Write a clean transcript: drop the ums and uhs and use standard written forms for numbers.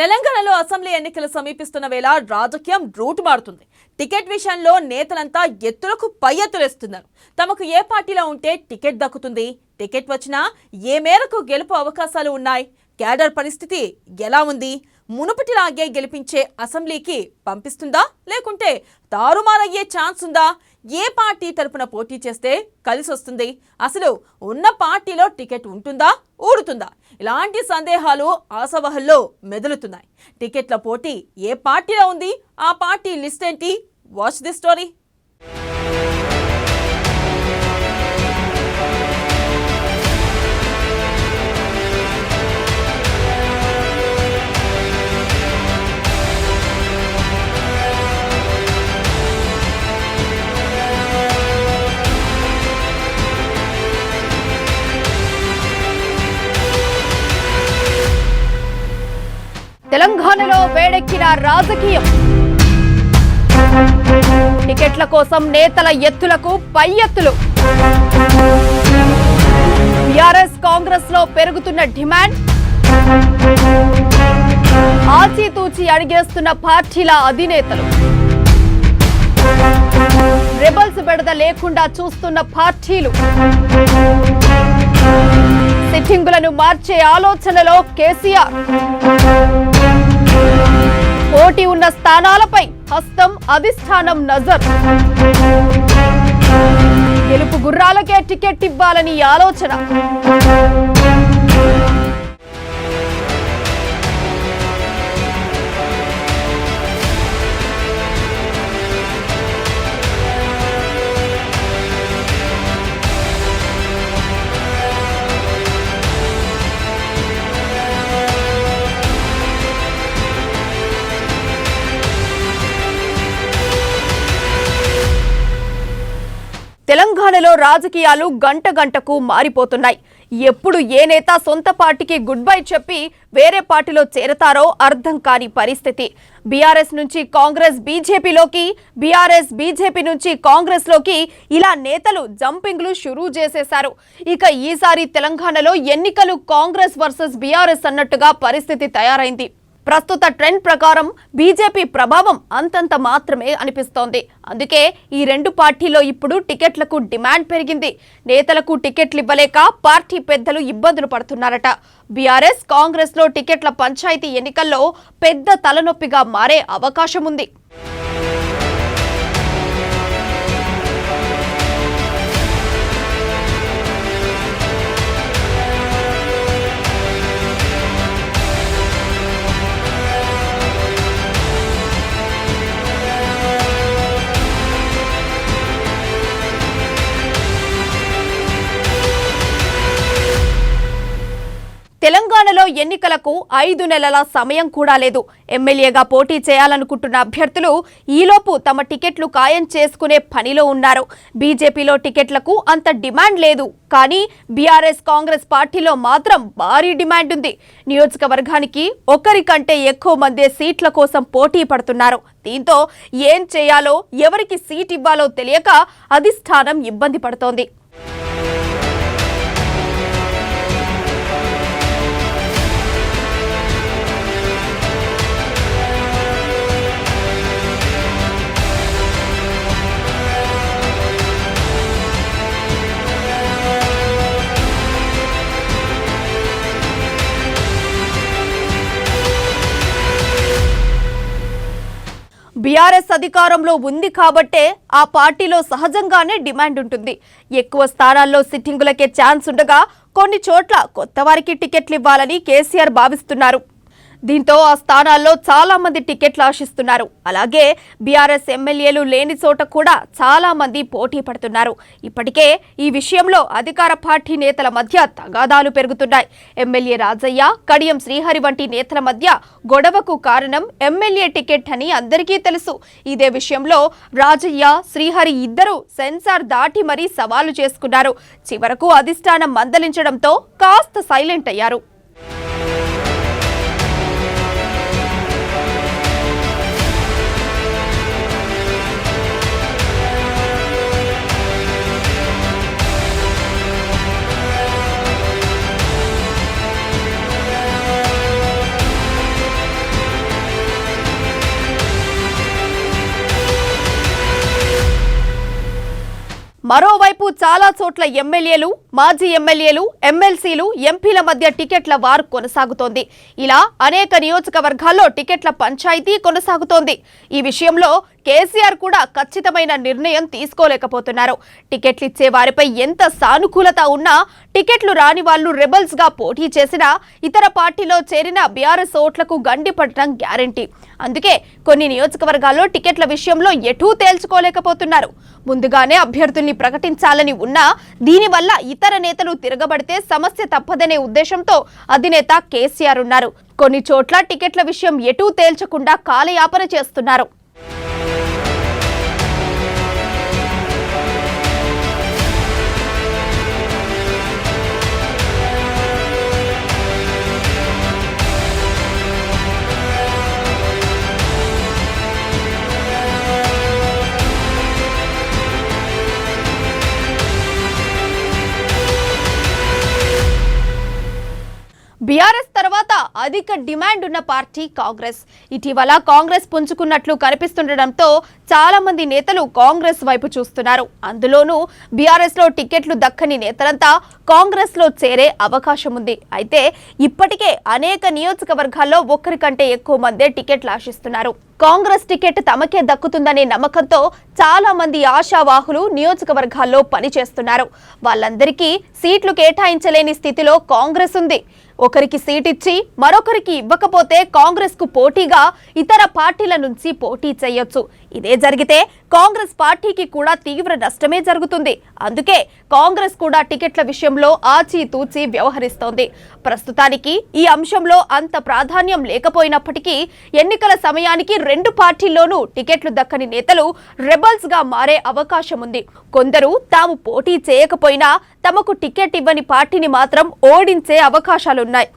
తెలంగాణలో అసెంబ్లీ ఎన్నికలు సమీపిస్తున్న వేళ రాజకీయం రూట్ మారుతుంది. టికెట్ విషయంలో నేతలంతా ఎత్తులకు పై ఎత్తులేస్తున్నారు. తమకు ఏ పార్టీలో ఉంటే టికెట్ దక్కుతుంది, టికెట్ వచ్చినా ఏ మేరకు గెలుపు అవకాశాలు ఉన్నాయి, క్యాడర్ పరిస్థితి ఎలా ఉంది, మునుపటిలాగే గెలిపించే అసెంబ్లీకి పంపిస్తుందా లేకుంటే తారుమారయ్యే ఛాన్స్ ఉందా, ఏ పార్టీ తరపున పోటీ చేస్తే కలిసి వస్తుంది, అసలు ఉన్న పార్టీలో టికెట్ ఉంటుందా ఊడుతుందా, ఇలాంటి సందేహాలు ఆశావహుల్లో మెదులుతున్నాయి. టికెట్ల పోటీ ఏ పార్టీలో ఉంది, ఆ పార్టీ లిస్ట్ ఏంటి, వాచ్ ది స్టోరీ. తెలంగాణలో వేడెక్కిన రాజకీయం. టికెట్ల కోసం నేతల ఎత్తులకు పై ఎత్తులు. బీఆర్ఎస్ కాంగ్రెస్ లో పెరుగుతున్న డిమాండ్. ఆచితూచి అడిగేస్తున్న పార్టీల అధినేతలు. రెబల్స్ బెడద లేకుండా చూస్తున్న పార్టీలు. సిట్టింగులను మార్చే ఆలోచనలో కేసీఆర్. పోటీ ఉన్న స్థానాలపై హస్తం అధిష్టానం నజర్. గెలుపు గుర్రాలకే టికెట్ ఇవ్వాలని ఆలోచన. తెలంగాణలో రాజకీయాలు గంట గంటకు మారిపోతున్నాయి. ఎప్పుడు ఏ నేత సొంత పార్టీకి గుడ్ బై చెప్పి వేరే పార్టీలో చేరతారో అర్థం కాని పరిస్థితి. బీఆర్ఎస్ నుంచి కాంగ్రెస్ బీజేపీలోకి, బీఆర్ఎస్ బీజేపీ నుంచి కాంగ్రెస్ లోకి ఇలా నేతలు జంపింగ్లు షురూ చేసేశారు. ఇక ఈసారి తెలంగాణలో ఎన్నికలు కాంగ్రెస్ వర్సెస్ బీఆర్ఎస్ అన్నట్టుగా పరిస్థితి తయారైంది. ప్రస్తుత ట్రెండ్ ప్రకారం బీజేపీ ప్రభావం అంతంత మాత్రమే అనిపిస్తోంది. అందుకే ఈ రెండు పార్టీలో ఇప్పుడు టికెట్లకు డిమాండ్ పెరిగింది. నేతలకు టికెట్లు ఇవ్వలేక పార్టీ పెద్దలు ఇబ్బందులు పడుతున్నారట. బీఆర్ఎస్ కాంగ్రెస్ లో టికెట్ల పంచాయతీ ఎన్నికల్లో పెద్ద తలనొప్పిగా మారే అవకాశం ఉంది. తెలంగాణలో ఎన్నికలకు 5 నెలల సమయం కూడా లేదు. ఎమ్మెల్యేగా పోటీ చేయాలనుకుంటున్న అభ్యర్థులు ఈలోపు తమ టికెట్లు ఖాయం చేసుకునే పనిలో ఉన్నారు. బీజేపీలో టికెట్లకు అంత డిమాండ్ లేదు, కానీ బీఆర్ఎస్ కాంగ్రెస్ పార్టీలో మాత్రం భారీ డిమాండ్ ఉంది. నియోజకవర్గానికి ఒకరికంటే ఎక్కువ మంది సీట్ల కోసం పోటీ పడుతున్నారు. దీంతో ఏం చేయాలో, ఎవరికి సీట్ ఇవ్వాలో తెలియక అధిష్టానం ఇబ్బంది పడుతోంది. బీఆర్ఎస్ అధికారంలో ఉంది కాబట్టే ఆ పార్టీలో సహజంగానే డిమాండ్ ఉంటుంది. ఎక్కువ స్థానాల్లో సిట్టింగులకే ఛాన్స్ ఉండగా కొన్ని చోట్ల కొత్త వారికి టికెట్లు ఇవ్వాలని కేసీఆర్ భావిస్తున్నారు. దీంతో ఆ స్థానాల్లో చాలా మంది టికెట్లు ఆశిస్తున్నారు. అలాగే బీఆర్ఎస్ ఎమ్మెల్యేలు లేని చోట కూడా చాలా మంది పోటీ పడుతున్నారు. ఇప్పటికే ఈ విషయంలో అధికార పార్టీ నేతల మధ్య తగాదాలు పెరుగుతున్నాయి. ఎమ్మెల్యే రాజయ్య, కడియం శ్రీహరి వంటి నేతల మధ్య గొడవకు కారణం ఎమ్మెల్యే టికెట్ అని అందరికీ తెలుసు. ఇదే విషయంలో రాజయ్య, శ్రీహరి ఇద్దరు సెన్సార్ దాటి మరీ సవాలు చేసుకున్నారు. చివరకు అధిష్టానం మందలించడంతో కాస్త సైలెంట్ అయ్యారు. మరోవైపు చాలా చోట్ల ఎమ్మెల్యేలు, మాజీ ఎమ్మెల్యేలు, ఎమ్మెల్సీలు, ఎంపీల మధ్య టికెట్ల వార్ కొనసాగుతోంది. ఇలా అనేక నియోజకవర్గాల్లో టికెట్ల పంచాయతీ కొనసాగుతోంది. ఈ విషయంలో కేసీఆర్ కూడా ఖచ్చితమైన నిర్ణయం తీసుకోలేకపోతున్నారు. టికెట్లు ఇచ్చే వారిపై ఎంత సానుకూలత ఉన్నా టికెట్లు రాని వాళ్లు రెబల్స్ గా పోటీ చేసినా ఇతర పార్టీలో చేరిన బీఆర్ఎస్ ఓట్లకు గండి పడటం గ్యారెంటీ. అందుకే కొన్ని నియోజకవర్గాల్లో టికెట్ల విషయంలో ఎటూ తేల్చుకోలేకపోతున్నారు. ముందుగానే అభ్యర్థుల్ని ప్రకటించాలని ఉన్నా దీనివల్ల ఇతర నేతలు తిరగబడితే సమస్య తప్పదనే ఉద్దేశంతో అధినేత కేసీఆర్ ఉన్నారు. కొన్ని చోట్ల టికెట్ల విషయం ఎటూ తేల్చకుండా కాలయాపన చేస్తున్నారు. బీఆర్ఎస్ తర్వాత అధిక డిమాండ్ ఉన్న పార్టీ కాంగ్రెస్. ఇటీవల కాంగ్రెస్ పుంజుకున్నట్లు కనిపిస్తుండటంతో చాలా మంది నేతలు కాంగ్రెస్ వైపు చూస్తున్నారు. అందులోనూ బీఆర్ఎస్ లో టికెట్లు దక్కని నేతలంతా కాంగ్రెస్ లో చేరే అవకాశం ఉంది. అయితే ఇప్పటికే అనేక నియోజకవర్గాల్లో ఒక్కరికంటే ఎక్కువ మందే టికెట్లు ఆశిస్తున్నారు. కాంగ్రెస్ టికెట్ తమకే దక్కుతుందనే నమ్మకంతో చాలా మంది ఆశావాహులు నియోజకవర్గాల్లో పనిచేస్తున్నారు. వాళ్ళందరికీ సీట్లు కేటాయించలేని స్థితిలో కాంగ్రెస్ ఉంది. ఒకరికి సీట్ ఇచ్చి మరొకరికి ఇవ్వకపోతే కాంగ్రెస్ కు పోటీగా ఇతర పార్టీల నుంచి పోటీ చేయొచ్చు. ఇదే జరిగితే కాంగ్రెస్ పార్టీకి కూడా తీవ్ర నష్టమే జరుగుతుంది. అందుకే కాంగ్రెస్ కూడా టికెట్ల విషయంలో ఆచితూచి వ్యవహరిస్తోంది. ప్రస్తుతానికి ఈ అంశంలో అంత ప్రాధాన్యం లేకపోయినప్పటికీ ఎన్నికల సమయానికి రెండు పార్టీల్లోనూ టికెట్లు దక్కని నేతలు రెబల్స్ గా మారే అవకాశం ఉంది. కొందరు తాము పోటీ చేయకపోయినా తమకు టికెట్ ఇవ్వని పార్టీని మాత్రం ఓడించే అవకాశాలున్నాయి.